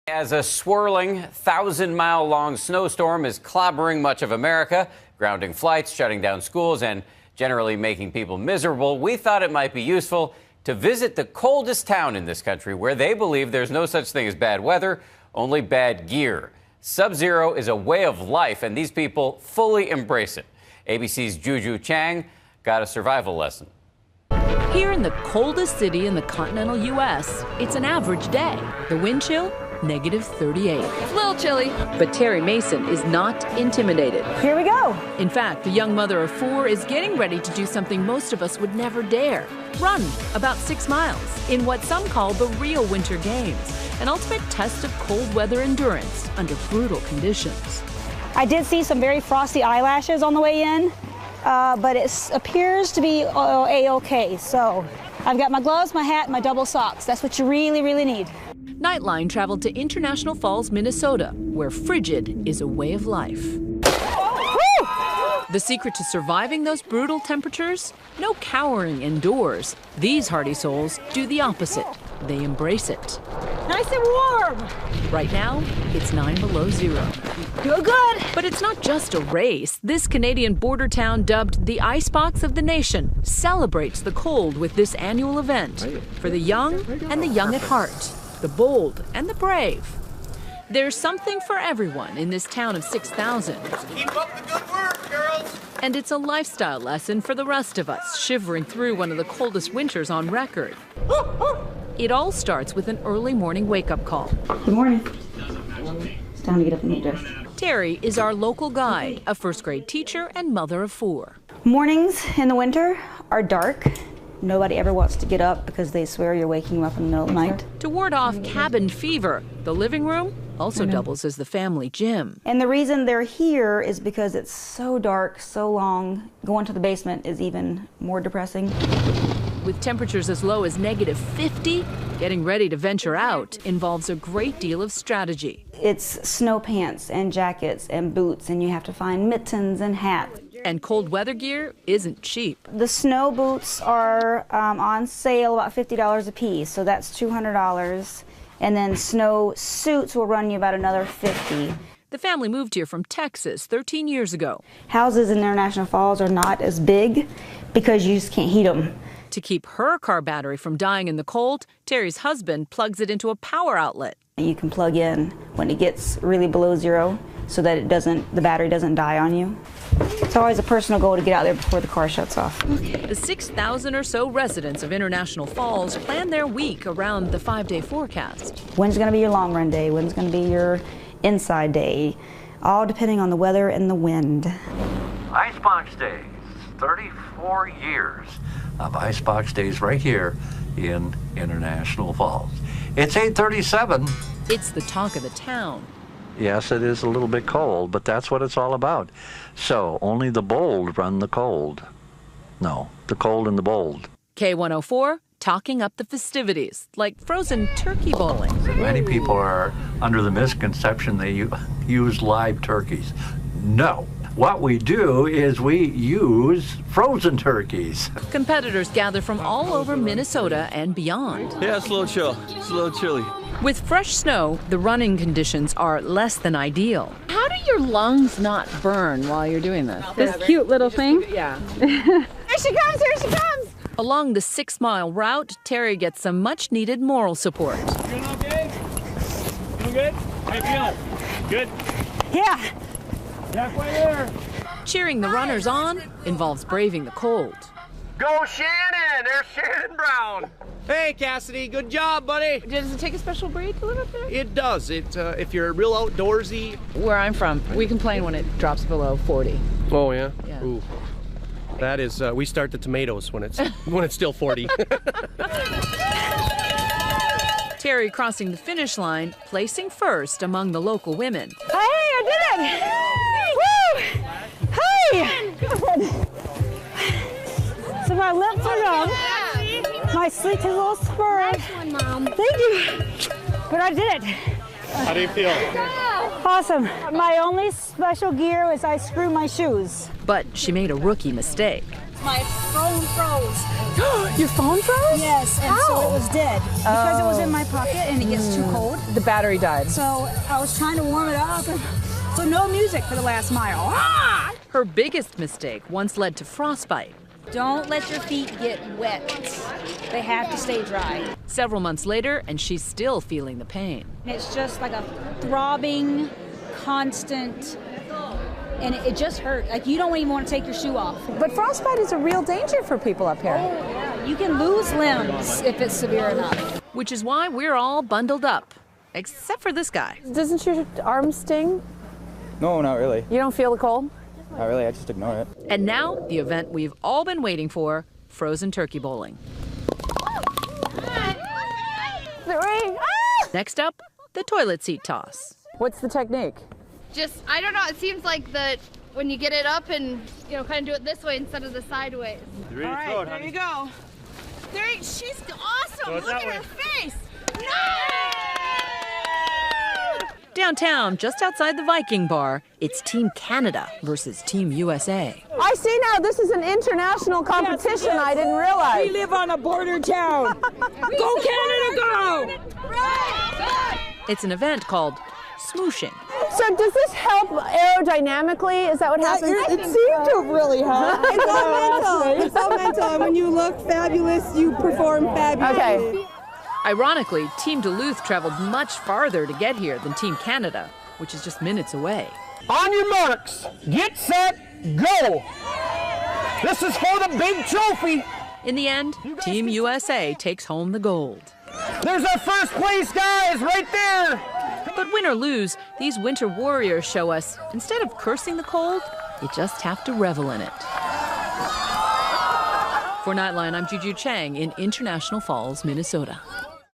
As a swirling 1,000-mile-long snowstorm is clobbering much of America, grounding flights, shutting down schools, and generally making people miserable, we thought it might be useful to visit the coldest town in this country, where they believe there's no such thing as bad weather, only bad gear. Sub-zero is a way of life, and these people fully embrace it. ABC's Juju Chang got a survival lesson. Here in the coldest city in the continental U.S., it's an average day. The wind chill? -38. It's a little chilly. But Terry Mason is not intimidated. Here we go. In fact, the young mother of 4 is getting ready to do something most of us would never dare. Run about 6 miles in what some call the real winter games, an ultimate test of cold weather endurance under brutal conditions. I did see some very frosty eyelashes on the way in, but it appears to be A-okay. So I've got my gloves, my hat, and my double socks. That's what you really, really need. Nightline traveled to International Falls, Minnesota, where frigid is a way of life. The secret to surviving those brutal temperatures? No cowering indoors. These hardy souls do the opposite. They embrace it. Nice and warm. Right now, it's 9 below zero. Feel good. But it's not just a race. This Canadian border town, dubbed the Icebox of the nation, celebrates the cold with this annual event for the young and the young at heart, the bold and the brave. There's something for everyone in this town of 6,000. Keep up the good work, girls! And it's a lifestyle lesson for the rest of us, shivering through one of the coldest winters on record. It all starts with an early morning wake-up call. Good morning. It's time to get up and get dressed. Terry is our local guide, a first-grade teacher and mother of 4. Mornings in the winter are dark. Nobody ever wants to get up because they swear you're waking them up in the middle of the night. To ward off cabin fever, the living room also doubles as the family gym. And the reason they're here is because it's so dark, so long. Going to the basement is even more depressing. With temperatures as low as -50, getting ready to venture out involves a great deal of strategy. It's snow pants and jackets and boots, and you have to find mittens and hats. And cold weather gear isn't cheap. The snow boots are on sale, about $50 a piece, so that's $200. And then snow suits will run you about another $50. The family moved here from Texas 13 years ago. Houses in International Falls are not as big because you just can't heat them. To keep her car battery from dying in the cold, Terry's husband plugs it into a power outlet. You can plug in when it gets really below zero so that the battery doesn't die on you. It's always a personal goal to get out there before the car shuts off. The 6,000 or so residents of International Falls plan their week around the 5-day forecast. When's going to be your long run day? When's going to be your inside day? All depending on the weather and the wind. Icebox Days, 34 years of Icebox Days right here in International Falls. It's 8:37. It's the talk of the town. Yes, it is a little bit cold, but that's what it's all about. So, only the bold run the cold. No, the cold and the bold. K104, talking up the festivities, like frozen turkey bowling. Many people are under the misconception they use live turkeys. No. What we do is we use frozen turkeys. Competitors gather from all over Minnesota and beyond. Yeah, it's a little chill. It's a little chilly. With fresh snow, the running conditions are less than ideal. How do your lungs not burn while you're doing this? This cute little thing. Yeah. Here she comes, here she comes. Along the 6-mile route, Terry gets some much-needed moral support. Feeling okay? Feeling good? How you feeling? Good? Yeah. Halfway there. Cheering the runners on involves braving the cold. Go Shannon! There's Shannon Brown! Hey Cassidy, good job, buddy! Does it take a special breed to live up there? It does. If you're real outdoorsy. Where I'm from, we complain when it drops below 40. Oh yeah? Yeah. Ooh. That is, we start the tomatoes when it's still 40. Terry crossing the finish line, placing first among the local women. Hey, I did it! Woo! Hey! Good. So my lips are numb. My sleek is a little spurred. Nice one, Mom. Thank you. But I did it. How do you feel? Awesome. My only special gear is I screw my shoes. But she made a rookie mistake. My phone froze. Your phone froze? Yes, and so it was dead. Because it was in my pocket and it gets too cold. The battery died. So I was trying to warm it up. So no music for the last mile. Ah! Her biggest mistake once led to frostbite. Don't let your feet get wet. They have to stay dry. Several months later, and she's still feeling the pain. It's just like a throbbing, constant, and it just hurt. Like you don't even want to take your shoe off. But frostbite is a real danger for people up here. Oh, yeah. You can lose limbs if it's severe enough. Which is why we're all bundled up, except for this guy. Doesn't your arm sting? No, not really. You don't feel the cold? Not really, I just ignore it. And now, the event we've all been waiting for, frozen turkey bowling. Next up, the toilet seat toss. What's the technique? Just, I don't know, it seems like that when you get it up and, you know, kind of do it this way instead of the sideways. You ready to throw it, There honey? you go. She's awesome. Look at her face. Downtown, just outside the Viking Bar, it's Team Canada versus Team USA. I see now this is an international competition. I didn't realize. We live on a border town. Go Canada, go! It's an event called smooshing. So does this help aerodynamically? Is that what happens? It seemed to really help. It's all mental. It's all mental. And when you look fabulous, you perform fabulously. Okay. Ironically, Team Duluth traveled much farther to get here than Team Canada, which is just minutes away. On your marks, get set, go. This is for the big trophy. In the end, Team USA takes home the gold. There's our first place, guys, right there. But win or lose, these winter warriors show us, instead of cursing the cold, you just have to revel in it. For Nightline, I'm Juju Chang in International Falls, Minnesota.